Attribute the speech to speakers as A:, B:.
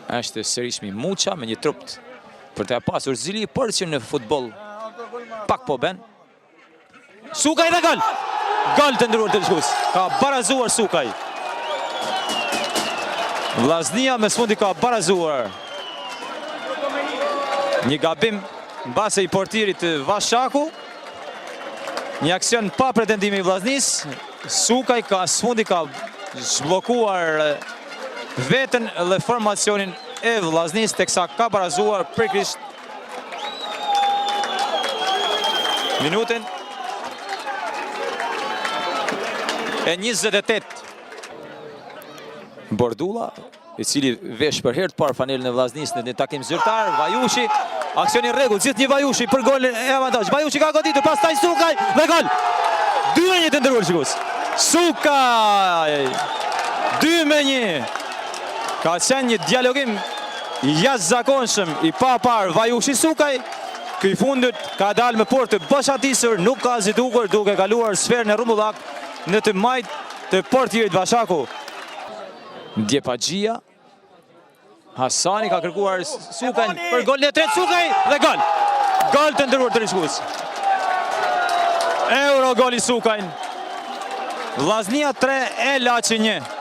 A: Është Serishmi Muça me një trupt për të pasur zili, por që në futboll pak po ben.
B: Sukaj dhe gol! Gol të ndëruar të shkus. Ka barazuar Sukaj. Vllaznia me sfundi ka barazuar. Një gabim mbase i portirit Vashaku. Një aksion pa pretendimi i Vllaznis. Sukaj ka sfundi ka zhbllokuar veten dhe formacionin e Vllaznis, teksa ka barazuar pikërisht minutën e 28. Bordulla, i cili vesh për herë të parë fanelën e Vllaznis në takim zyrtar, Vajushi, aksioni rregull, gjithë një Vajushi për golin e avantazh. Vajushi ka goditur, pastaj Sukaj dhe gol. 2-1 të ndëruar shikues. Sukaj 2-1. Ka qenë një dialogim jashtëzakonshëm i papar Vajushi Sukaj. Ky fundit ka dalë me portë boshatisur, nuk ka zidukur duke kaluar sferën e rrumbullak në të majt të portierit Vashaku.
A: Djepaxhia. Hasani ka kërkuar Sukaj për golin e tretë, Sukaj dhe gol. Gol të ndëruar të shikues. Euro goli Sukaj. Vllaznia 3 e Laçi 1.